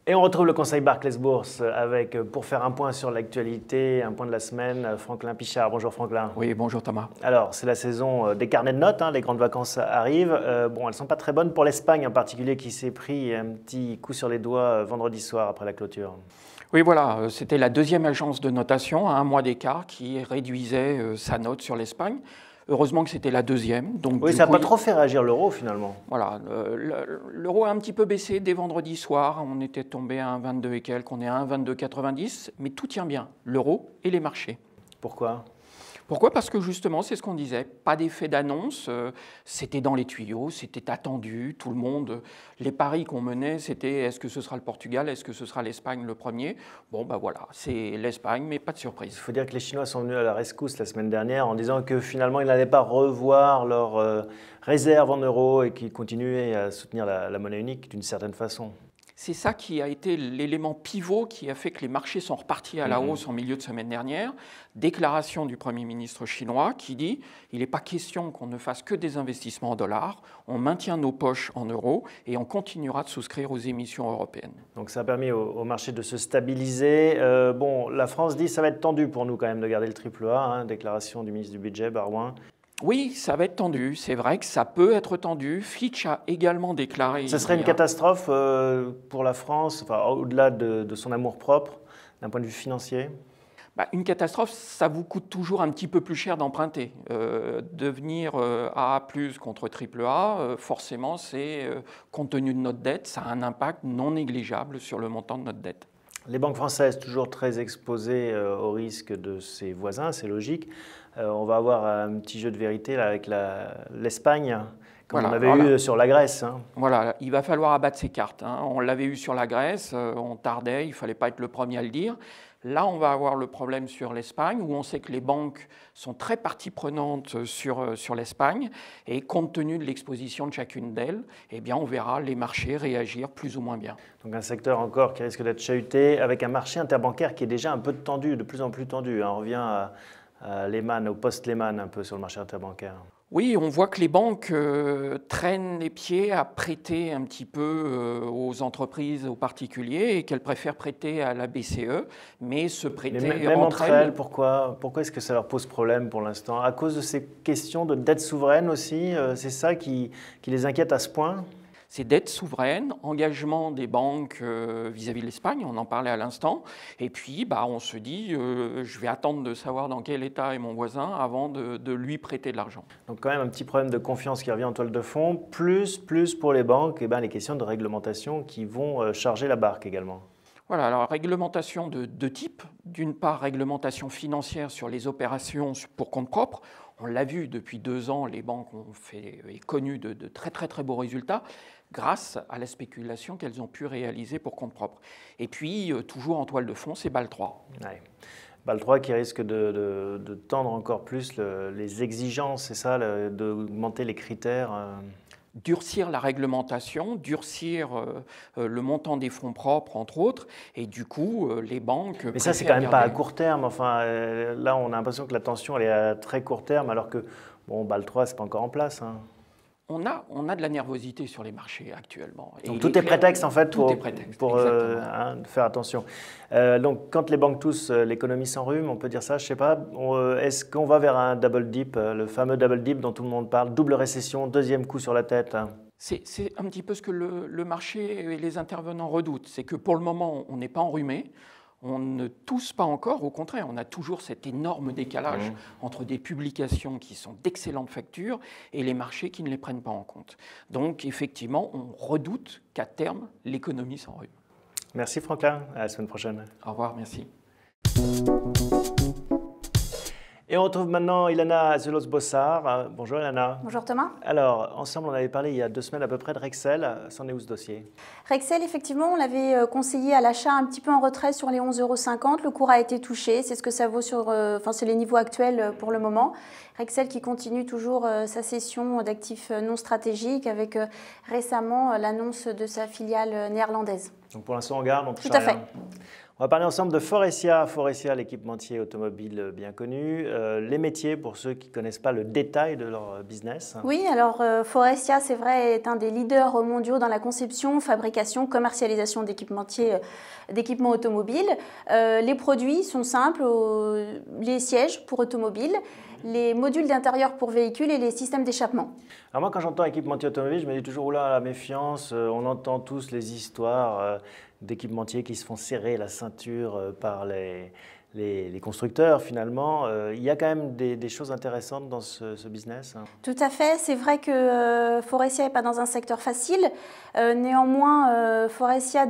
Et on retrouve le conseil Barclays Bourse avec, pour faire un point sur l'actualité, un point de la semaine, Franklin Pichard. Bonjour Franklin. Oui, bonjour Thomas. Alors, c'est la saison des carnets de notes, les grandes vacances arrivent. Bon, elles ne sont pas très bonnes pour l'Espagne en particulier qui s'est pris un petit coup sur les doigts vendredi soir après la clôture. Oui, voilà, c'était la deuxième agence de notation à un mois d'écart qui réduisait sa note sur l'Espagne. Heureusement que c'était la deuxième. Donc, oui, ça n'a pas trop fait réagir l'euro finalement. Voilà, l'euro a un petit peu baissé dès vendredi soir. On était tombé à 1,22 et quelques, on est à 1,2290, mais tout tient bien, l'euro et les marchés. Pourquoi ? Pourquoi ? Parce que justement, c'est ce qu'on disait, pas d'effet d'annonce, c'était dans les tuyaux, c'était attendu, tout le monde, les paris qu'on menait, c'était est-ce que ce sera le Portugal, est-ce que ce sera l'Espagne le premier ? Bon, ben voilà, c'est l'Espagne, mais pas de surprise. Il faut dire que les Chinois sont venus à la rescousse la semaine dernière en disant que finalement, ils n'allaient pas revoir leurs réserves en euros et qu'ils continuaient à soutenir la monnaie unique d'une certaine façon. C'est ça qui a été l'élément pivot qui a fait que les marchés sont repartis à la hausse en milieu de semaine dernière. Déclaration du Premier ministre chinois qui dit « il n'est pas question qu'on ne fasse que des investissements en dollars, on maintient nos poches en euros et on continuera de souscrire aux émissions européennes ». Donc ça a permis au marché de se stabiliser. Bon, la France dit « ça va être tendu pour nous quand même de garder le triple A », déclaration du ministre du Budget, Barouin. Oui, ça va être tendu. C'est vrai que ça peut être tendu. Fitch a également déclaré... Ce serait une catastrophe pour la France, enfin, au-delà de son amour-propre, d'un point de vue financier ? Une catastrophe, ça vous coûte toujours un petit peu plus cher d'emprunter. Devenir AA+ contre AAA, forcément, c'est, compte tenu de notre dette, ça a un impact non négligeable sur le montant de notre dette. Les banques françaises, toujours très exposées au risque de ses voisins, c'est logique. On va avoir un petit jeu de vérité là, avec l'Espagne, comme on avait eu sur la Grèce. Voilà, il va falloir abattre ses cartes. On l'avait eu sur la Grèce, on tardait, il ne fallait pas être le premier à le dire. Là, on va avoir le problème sur l'Espagne, où on sait que les banques sont très partie prenante sur l'Espagne, et compte tenu de l'exposition de chacune d'elles, eh bien, on verra les marchés réagir plus ou moins bien. Donc un secteur encore qui risque d'être chahuté, avec un marché interbancaire qui est déjà un peu tendu, de plus en plus tendu. On revient à Lehman, au post-Lehman un peu sur le marché interbancaire. Oui, on voit que les banques traînent les pieds à prêter un petit peu aux entreprises, aux particuliers, et qu'elles préfèrent prêter à la BCE, mais se prêter même entre elles. Pourquoi est-ce que ça leur pose problème pour l'instant? À cause de ces questions de dette souveraine aussi, c'est ça qui les inquiète à ce point? C'est dette souveraine, engagement des banques vis-à-vis de l'Espagne, on en parlait à l'instant, et puis on se dit je vais attendre de savoir dans quel état est mon voisin avant de lui prêter de l'argent. Donc quand même un petit problème de confiance qui revient en toile de fond, plus pour les banques, les questions de réglementation qui vont charger la barque également. Voilà, alors réglementation de deux types. D'une part, réglementation financière sur les opérations pour compte propre. On l'a vu depuis 2 ans, les banques ont connu de très beaux résultats grâce à la spéculation qu'elles ont pu réaliser pour compte propre. Et puis, toujours en toile de fond, c'est BAL 3. Ouais. BAL 3 qui risque de tendre encore plus les exigences, c'est ça, d'augmenter les critères durcir la réglementation, durcir le montant des fonds propres, entre autres, et du coup, les banques... Mais ça, c'est quand même pas à court terme. Enfin, là, on a l'impression que la tension, elle est à très court terme, alors que, BAL 3, c'est pas encore en place. On a de la nervosité sur les marchés actuellement. Donc tout est prétexte en fait pour faire attention. Donc quand les banques toussent, l'économie s'enrhume, on peut dire ça, je ne sais pas. Est-ce qu'on va vers un double dip, le fameux double dip dont tout le monde parle, double récession, deuxième coup sur la tête? C'est un petit peu ce que le marché et les intervenants redoutent. C'est que pour le moment, on n'est pas enrhumé. On ne tousse pas encore, au contraire, on a toujours cet énorme décalage entre des publications qui sont d'excellentes factures et les marchés qui ne les prennent pas en compte. Donc effectivement, on redoute qu'à terme, l'économie s'enrhume. Merci Franklin, à la semaine prochaine. Au revoir, merci. Et on retrouve maintenant Ilana Azulos-Bossard. Bonjour Ilana. Bonjour Thomas. Alors, ensemble, on avait parlé il y a 2 semaines à peu près de Rexel. C'en est où ce dossier? Rexel, effectivement, on l'avait conseillé à l'achat un petit peu en retrait sur les 11,50 €. Le cours a été touché. C'est ce que ça vaut sur, c'est les niveaux actuels pour le moment. Rexel qui continue toujours sa cession d'actifs non stratégiques avec récemment l'annonce de sa filiale néerlandaise. Donc pour l'instant, on garde, on touche à rien. Tout à fait. On va parler ensemble de Faurecia. Faurecia, l'équipementier automobile bien connu. Les métiers, pour ceux qui ne connaissent pas le détail de leur business. Oui, alors Faurecia, c'est vrai, est un des leaders mondiaux dans la conception, fabrication, commercialisation d'équipements automobiles. Les produits sont simples, les sièges pour automobiles, les modules d'intérieur pour véhicules et les systèmes d'échappement. Alors moi, quand j'entends équipementier automobile, je me dis toujours, oula, la méfiance, on entend tous les histoires d'équipementiers qui se font serrer la ceinture par les constructeurs finalement. Il y a quand même des choses intéressantes dans ce business. Tout à fait. C'est vrai que Faurecia n'est pas dans un secteur facile. Néanmoins, Faurecia,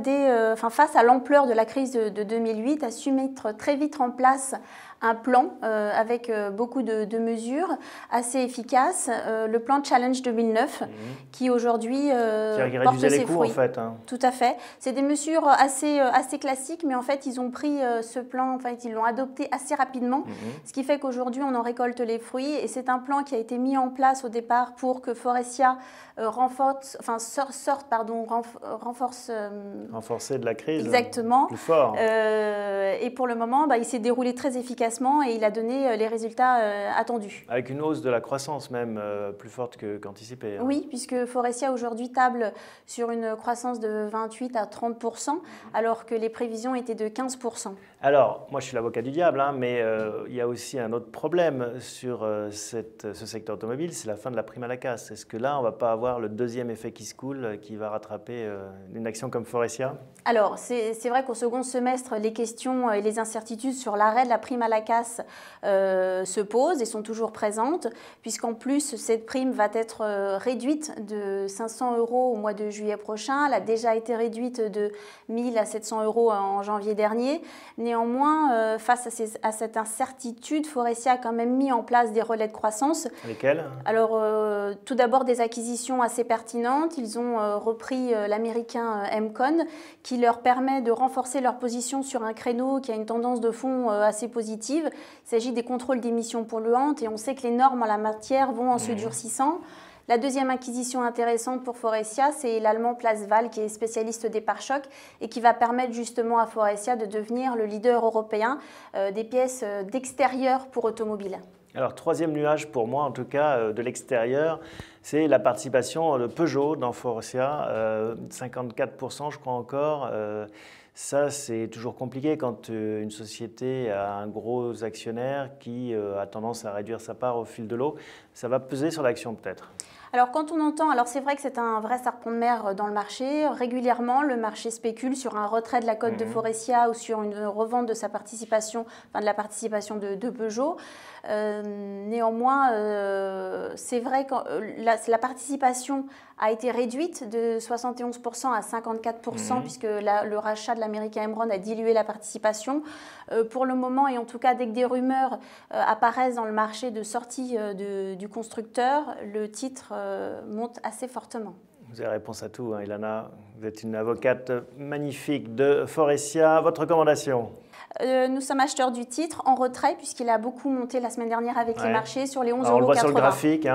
face à l'ampleur de la crise de 2008, a su mettre très vite en place un plan avec beaucoup de mesures assez efficaces. Le plan Challenge 2009 qui aujourd'hui porte ses fruits. En fait, hein. Tout à fait. C'est des mesures assez classiques, mais en fait, ils ont pris ce plan, en fait, ils l'ont adopté assez rapidement, ce qui fait qu'aujourd'hui, on en récolte les fruits. Et c'est un plan qui a été mis en place au départ pour que Faurecia renforcer de la crise. Exactement. Plus fort. Et pour le moment, il s'est déroulé très efficacement et il a donné les résultats attendus. Avec une hausse de la croissance même plus forte qu'anticipée. Oui, puisque Faurecia aujourd'hui table sur une croissance de 28 à 30%, alors que les prévisions étaient de 15%. Alors, moi je suis l'avocat du diable, mais il y a aussi un autre problème sur ce secteur automobile, c'est la fin de la prime à la casse. Est-ce que là, on ne va pas avoir le deuxième effet qui se coule qui va rattraper une action comme Faurecia? Alors, c'est vrai qu'au second semestre, les questions et les incertitudes sur l'arrêt de la prime à la casse se posent et sont toujours présentes, puisqu'en plus, cette prime va être réduite de 500 € au mois de juillet prochain. Elle a déjà été réduite de 1 000 à 700 € en janvier dernier. Néanmoins, face à cette incertitude, Faurecia a quand même mis en place des relais de croissance. Lesquels? Alors, tout d'abord, des acquisitions assez pertinentes. Ils ont repris l'américain Emcon, qui leur permet de renforcer leur position sur un créneau qui a une tendance de fond assez positive. Il s'agit des contrôles d'émissions polluantes et on sait que les normes en la matière vont en se durcissant. La deuxième acquisition intéressante pour Faurecia, c'est l'allemand Plasval, qui est spécialiste des pare-chocs et qui va permettre justement à Faurecia de devenir le leader européen des pièces d'extérieur pour automobiles. Alors, troisième nuage pour moi, en tout cas, de l'extérieur, c'est la participation de Peugeot dans Faurecia, 54% je crois encore. Ça, c'est toujours compliqué quand une société a un gros actionnaire qui a tendance à réduire sa part au fil de l'eau. Ça va peser sur l'action peut-être. Alors quand on entend, alors c'est vrai que c'est un vrai serpent de mer dans le marché. Régulièrement, le marché spécule sur un retrait de la cote de Faurecia ou sur une revente de sa participation, de la participation de Peugeot. Néanmoins, c'est vrai que la participation a été réduite de 71% à 54%, puisque le rachat de l'américain Emron a dilué la participation. Pour le moment, et en tout cas dès que des rumeurs apparaissent dans le marché de sortie du constructeur, le titre monte assez fortement. Vous avez réponse à tout, Ilana. Vous êtes une avocate magnifique de Faurecia. Votre recommandation? Nous sommes acheteurs du titre en retrait, puisqu'il a beaucoup monté la semaine dernière avec les marchés sur les 11,80 €. On le voit sur le graphique,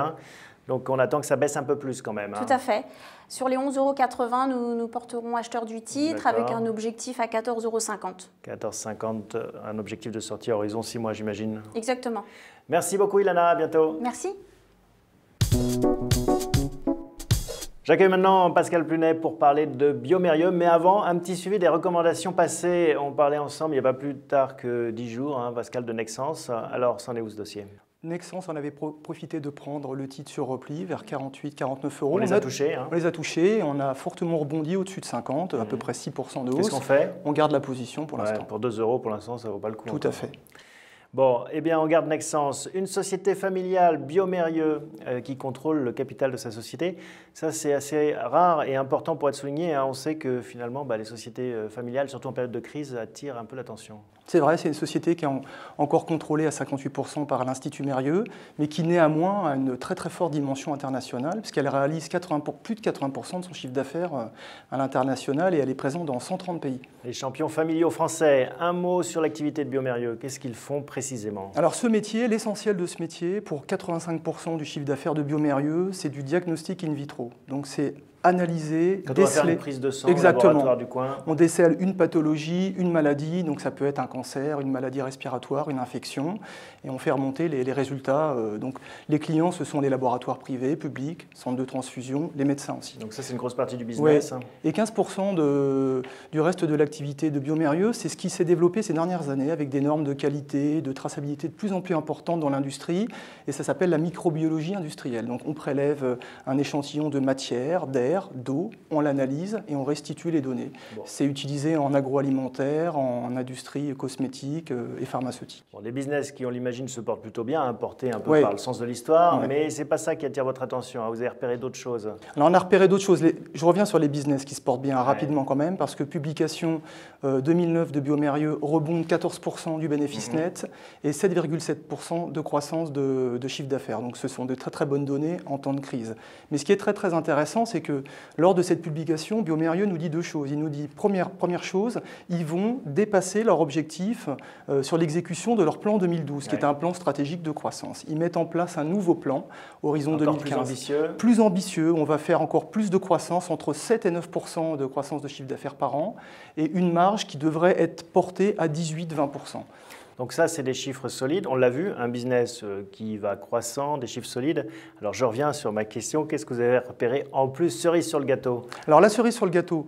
donc on attend que ça baisse un peu plus quand même. Tout à fait. Sur les 11,80 €, nous porterons acheteurs du titre avec un objectif à 14,50 €. 14,50 €, un objectif de sortie à horizon 6 mois, j'imagine. Exactement. Merci beaucoup, Ilana. À bientôt. Merci. J'accueille maintenant Pascal Plunet pour parler de Biomérieux, mais avant, un petit suivi des recommandations passées. On parlait ensemble il n'y a pas plus tard que 10 jours, Pascal, de Nexans. Alors, c'en est où ce dossier? Nexans, on avait profité de prendre le titre sur repli vers 48-49 €. On les a touchés. On les a touchés, on a fortement rebondi au-dessus de 50, à peu près 6% de hausse. Qu'est-ce qu'on fait? On garde la position pour l'instant. Pour 2 € pour l'instant, ça ne vaut pas le coup. Tout à fait. Bon, eh bien, on garde Nexans, une société familiale, Biomérieux, qui contrôle le capital de sa société. Ça, c'est assez rare et important pour être souligné. On sait que finalement, les sociétés familiales, surtout en période de crise, attirent un peu l'attention. C'est vrai, c'est une société qui est encore contrôlée à 58% par l'Institut Mérieux, mais qui néanmoins a une très très forte dimension internationale, puisqu'elle réalise plus de 80% de son chiffre d'affaires à l'international et elle est présente dans 130 pays. Les champions familiaux français, un mot sur l'activité de Biomérieux. Qu'est-ce qu'ils font précisément? Alors ce métier, l'essentiel de ce métier, pour 85% du chiffre d'affaires de Biomérieux, c'est du diagnostic in vitro. Donc c'est analyser, quand on va faire une prise de sang au laboratoire du coin. On décèle une pathologie, une maladie, donc ça peut être un cancer, une maladie respiratoire, une infection, et on fait remonter les résultats. Donc les clients, ce sont les laboratoires privés, publics, centres de transfusion, les médecins aussi. Donc ça, c'est une grosse partie du business. Ouais. Et 15% du reste de l'activité de Biomérieux, c'est ce qui s'est développé ces dernières années avec des normes de qualité, de traçabilité de plus en plus importantes dans l'industrie, et ça s'appelle la microbiologie industrielle. Donc on prélève un échantillon de matière, d'air, d'eau, on l'analyse et on restitue les données. Bon. C'est utilisé en agroalimentaire, en industrie cosmétique et pharmaceutique. Bon, les business qui, on l'imagine, se portent plutôt bien, portés un peu par le sens de l'histoire, mais ce n'est pas ça qui attire votre attention. Vous avez repéré d'autres choses. Alors on a repéré d'autres choses. Je reviens sur les business qui se portent bien rapidement quand même, parce que publication 2009 de Biomérieux rebond 14% du bénéfice net et 7,7% de croissance de chiffre d'affaires. Donc ce sont de très très bonnes données en temps de crise. Mais ce qui est très très intéressant, c'est que lors de cette publication, Biomérieux nous dit deux choses. Il nous dit, première chose, ils vont dépasser leur objectif sur l'exécution de leur plan 2012, qui est un plan stratégique de croissance. Ils mettent en place un nouveau plan, Horizon 2015. Plus ambitieux. Plus ambitieux, on va faire encore plus de croissance, entre 7 et 9% de croissance de chiffre d'affaires par an, et une marge qui devrait être portée à 18-20%. Donc ça, c'est des chiffres solides. On l'a vu, un business qui va croissant, des chiffres solides. Alors je reviens sur ma question. Qu'est-ce que vous avez repéré en plus, cerise sur le gâteau? Alors la cerise sur le gâteau,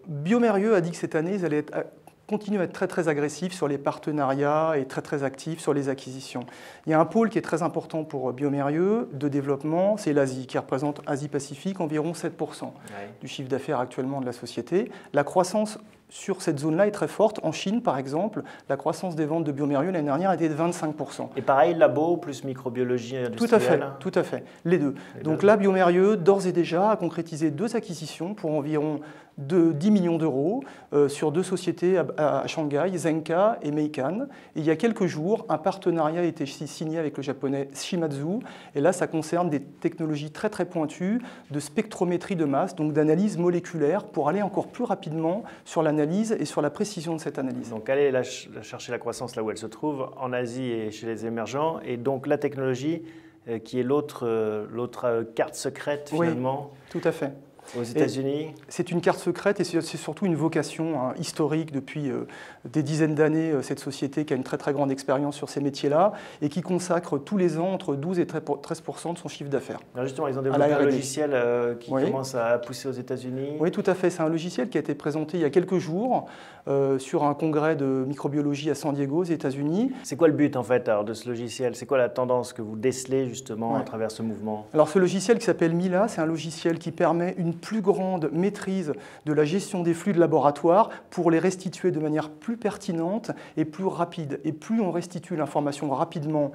Biomérieux a dit que cette année, ils allaient continuer à être très très agressifs sur les partenariats et très très actifs sur les acquisitions. Il y a un pôle qui est très important pour Biomérieux de développement, c'est l'Asie, qui représente Asie-Pacifique environ 7% du chiffre d'affaires actuellement de la société. La croissance sur cette zone-là est très forte. En Chine, par exemple, la croissance des ventes de Biomérieux l'année dernière était de 25%. Et pareil, labo plus microbiologie industrielle? Tout à fait, les deux. Donc là, Biomérieux, d'ores et déjà, a concrétisé 2 acquisitions pour environ 10 millions d'euros sur 2 sociétés à Shanghai, Zenka et Meikan. Et il y a quelques jours, un partenariat a été signé avec le japonais Shimadzu. Et là, ça concerne des technologies très très pointues de spectrométrie de masse, donc d'analyse moléculaire, pour aller encore plus rapidement sur l'analyse et sur la précision de cette analyse. Donc allez chercher la croissance là où elle se trouve, en Asie et chez les émergents. Et donc la technologie qui est l'autre carte secrète finalement. Oui, tout à fait. Aux États-Unis? C'est une carte secrète et c'est surtout une vocation historique depuis des dizaines d'années, cette société qui a une très très grande expérience sur ces métiers-là et qui consacre tous les ans entre 12 et 13% de son chiffre d'affaires. Justement, ils ont développé un logiciel qui commence à pousser aux États-Unis. Oui, tout à fait. C'est un logiciel qui a été présenté il y a quelques jours sur un congrès de microbiologie à San Diego, aux États-Unis. C'est quoi le but en fait alors, de ce logiciel? C'est quoi la tendance que vous décelez justement à travers ce mouvement? Alors ce logiciel qui s'appelle Mila, c'est un logiciel qui permet une plus grande maîtrise de la gestion des flux de laboratoire pour les restituer de manière plus pertinente et plus rapide. Et plus on restitue l'information rapidement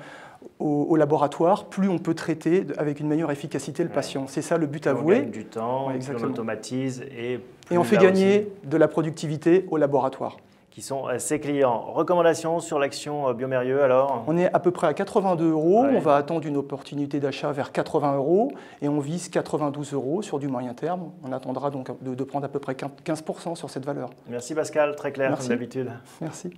au laboratoire, plus on peut traiter avec une meilleure efficacité le patient. C'est ça le but avoué. On gagne du temps, plus on automatise et on fait gagner de la productivité au laboratoire. Qui sont ses clients. Recommandations sur l'action Biomérieux alors? On est à peu près à 82 €. On va attendre une opportunité d'achat vers 80 € et on vise 92 € sur du moyen terme. On attendra donc de prendre à peu près 15% sur cette valeur. Merci Pascal, très clair comme d'habitude. Merci.